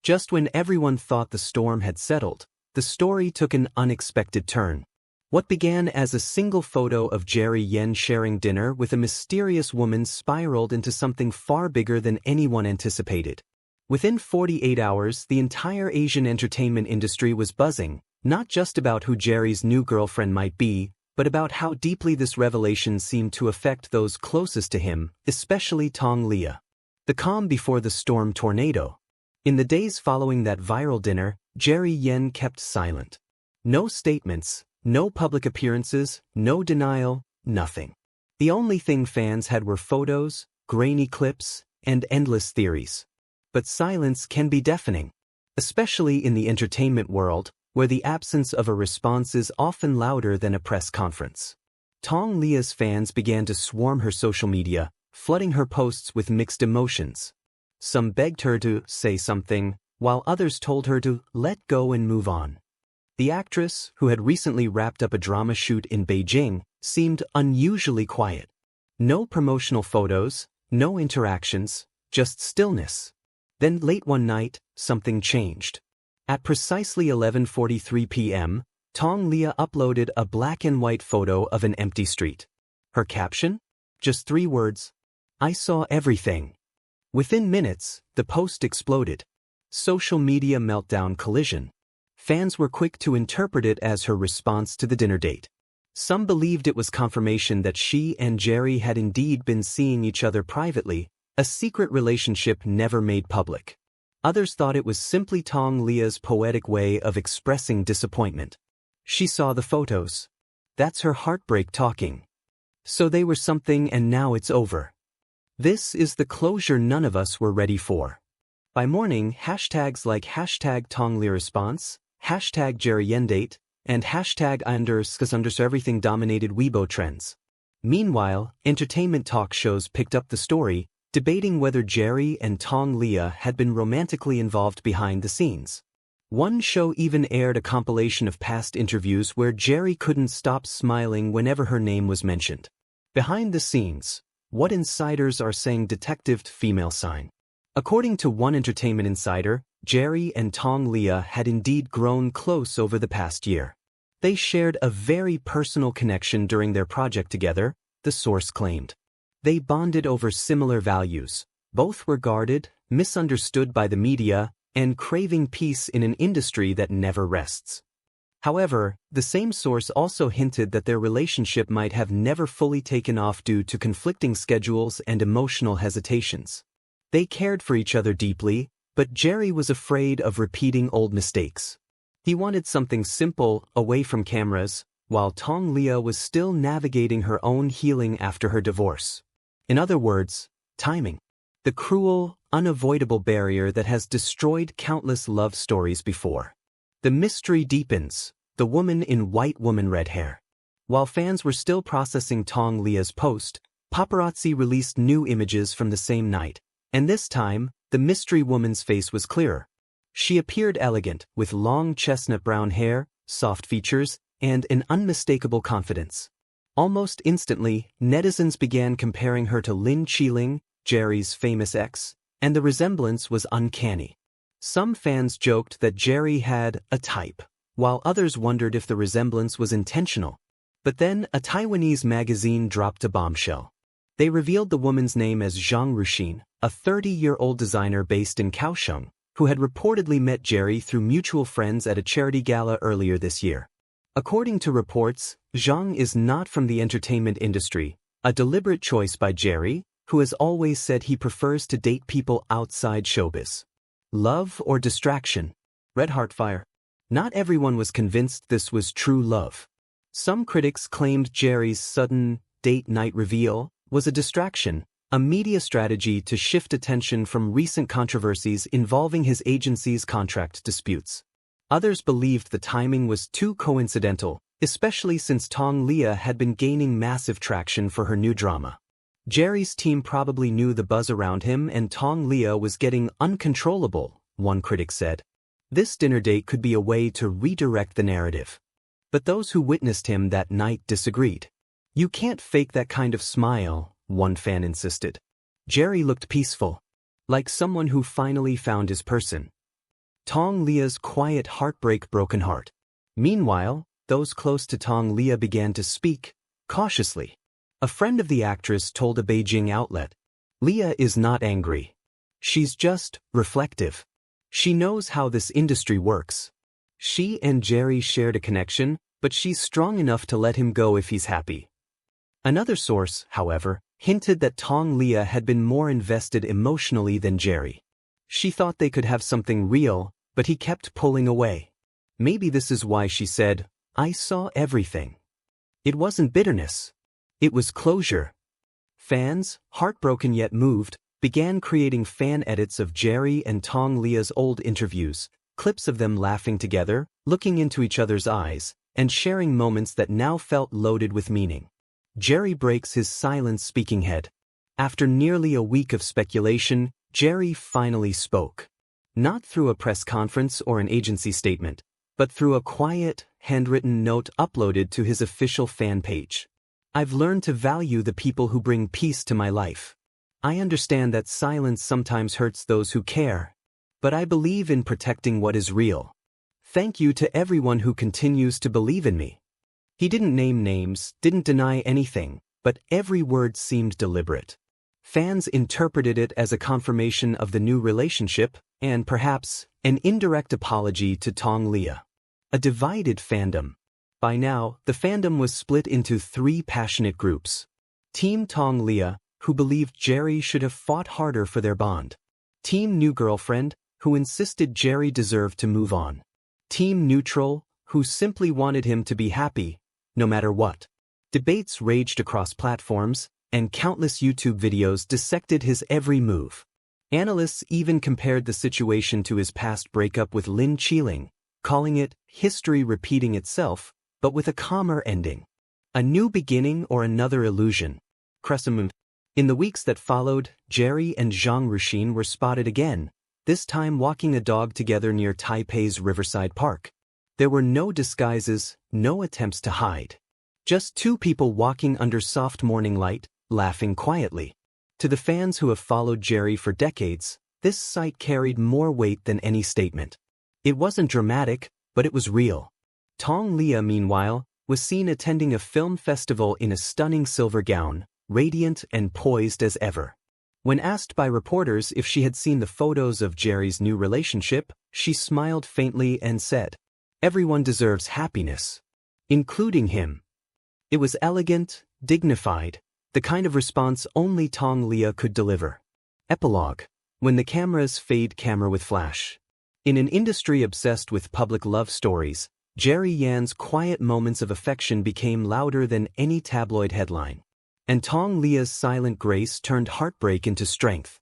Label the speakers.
Speaker 1: Just when everyone thought the storm had settled, the story took an unexpected turn. What began as a single photo of Jerry Yen sharing dinner with a mysterious woman spiraled into something far bigger than anyone anticipated. Within 48 hours, the entire Asian entertainment industry was buzzing, not just about who Jerry's new girlfriend might be, but about how deeply this revelation seemed to affect those closest to him, especially Tong Liya. The calm before the storm tornado. In the days following that viral dinner, Jerry Yen kept silent. No statements, no public appearances, no denial, nothing. The only thing fans had were photos, grainy clips, and endless theories. But silence can be deafening, especially in the entertainment world, where the absence of a response is often louder than a press conference. Tong Liya's fans began to swarm her social media, flooding her posts with mixed emotions. Some begged her to say something, while others told her to let go and move on. The actress, who had recently wrapped up a drama shoot in Beijing, seemed unusually quiet. No promotional photos, no interactions, just stillness. Then late one night, something changed. At precisely 11:43 p.m., Tong Liya uploaded a black and white photo of an empty street. Her caption? Just 3 words. "I saw everything." Within minutes, the post exploded. Social media meltdown collision. Fans were quick to interpret it as her response to the dinner date. Some believed it was confirmation that she and Jerry had indeed been seeing each other privately, a secret relationship never made public. Others thought it was simply Tong Liya's poetic way of expressing disappointment. She saw the photos. That's her heartbreak talking. So they were something and now it's over. This is the closure none of us were ready for. By morning, hashtags like hashtag Tong Liya response, hashtag Jerry Yen date, and hashtag undisclosed everything dominated Weibo trends. Meanwhile, entertainment talk shows picked up the story, debating whether Jerry and Tong Liya had been romantically involved behind the scenes. One show even aired a compilation of past interviews where Jerry couldn't stop smiling whenever her name was mentioned. Behind the scenes, what insiders are saying? Detective female sign. According to one entertainment insider, Jerry and Tong Liya had indeed grown close over the past year. They shared a very personal connection during their project together, the source claimed. They bonded over similar values. Both were guarded, misunderstood by the media, and craving peace in an industry that never rests. However, the same source also hinted that their relationship might have never fully taken off due to conflicting schedules and emotional hesitations. They cared for each other deeply, but Jerry was afraid of repeating old mistakes. He wanted something simple, away from cameras, while Tong Liya was still navigating her own healing after her divorce. In other words, timing. The cruel, unavoidable barrier that has destroyed countless love stories before. The mystery deepens. The woman in white, woman red hair. While fans were still processing Tong Liya's post, paparazzi released new images from the same night, and this time, the mystery woman's face was clearer. She appeared elegant, with long chestnut brown hair, soft features, and an unmistakable confidence. Almost instantly, netizens began comparing her to Lin Qiling, Jerry's famous ex, and the resemblance was uncanny. Some fans joked that Jerry had a type, while others wondered if the resemblance was intentional. But then, a Taiwanese magazine dropped a bombshell. They revealed the woman's name as Zhang Ruxin, a 30-year-old designer based in Kaohsiung, who had reportedly met Jerry through mutual friends at a charity gala earlier this year. According to reports, Zhang is not from the entertainment industry, a deliberate choice by Jerry, who has always said he prefers to date people outside showbiz. Love or distraction? Red Heartfire. Not everyone was convinced this was true love. Some critics claimed Jerry's sudden date night reveal was a distraction, a media strategy to shift attention from recent controversies involving his agency's contract disputes. Others believed the timing was too coincidental, especially since Tong Liya had been gaining massive traction for her new drama. Jerry's team probably knew the buzz around him and Tong Liya was getting uncontrollable, one critic said. This dinner date could be a way to redirect the narrative. But those who witnessed him that night disagreed. You can't fake that kind of smile, one fan insisted. Jerry looked peaceful, like someone who finally found his person. Tong Liya's quiet heartbreak broken heart. Meanwhile, those close to Tong Liya began to speak, cautiously. A friend of the actress told a Beijing outlet, "Liya is not angry. She's just reflective. She knows how this industry works. She and Jerry shared a connection, but she's strong enough to let him go if he's happy." Another source, however, hinted that Tong Liya had been more invested emotionally than Jerry. She thought they could have something real, but he kept pulling away. Maybe this is why she said, "I saw everything." It wasn't bitterness. It was closure. Fans, heartbroken yet moved, began creating fan edits of Jerry and Tong Liya's old interviews, clips of them laughing together, looking into each other's eyes, and sharing moments that now felt loaded with meaning. Jerry breaks his silent speaking head. After nearly a week of speculation, Jerry finally spoke. Not through a press conference or an agency statement, but through a quiet, handwritten note uploaded to his official fan page. "I've learned to value the people who bring peace to my life. I understand that silence sometimes hurts those who care, but I believe in protecting what is real. Thank you to everyone who continues to believe in me." He didn't name names, didn't deny anything, but every word seemed deliberate. Fans interpreted it as a confirmation of the new relationship, and perhaps, an indirect apology to Tong Liya. A divided fandom. By now, the fandom was split into three passionate groups. Team Tong Liya, who believed Jerry should have fought harder for their bond. Team New Girlfriend, who insisted Jerry deserved to move on. Team Neutral, who simply wanted him to be happy, no matter what. Debates raged across platforms, and countless YouTube videos dissected his every move. Analysts even compared the situation to his past breakup with Lin Chiling, calling it history repeating itself, but with a calmer ending. A new beginning or another illusion. Crescent. In the weeks that followed, Jerry and Zhang Ruxin were spotted again, this time walking a dog together near Taipei's Riverside Park. There were no disguises, no attempts to hide. Just two people walking under soft morning light, laughing quietly. To the fans who have followed Jerry for decades, this sight carried more weight than any statement. It wasn't dramatic, but it was real. Tong Liya, meanwhile, was seen attending a film festival in a stunning silver gown, radiant and poised as ever. When asked by reporters if she had seen the photos of Jerry's new relationship, she smiled faintly and said, "Everyone deserves happiness, including him." It was elegant, dignified, the kind of response only Tong Liya could deliver. Epilogue. When the cameras fade camera with flash. In an industry obsessed with public love stories, Jerry Yan's quiet moments of affection became louder than any tabloid headline. And Tong Liya's silent grace turned heartbreak into strength.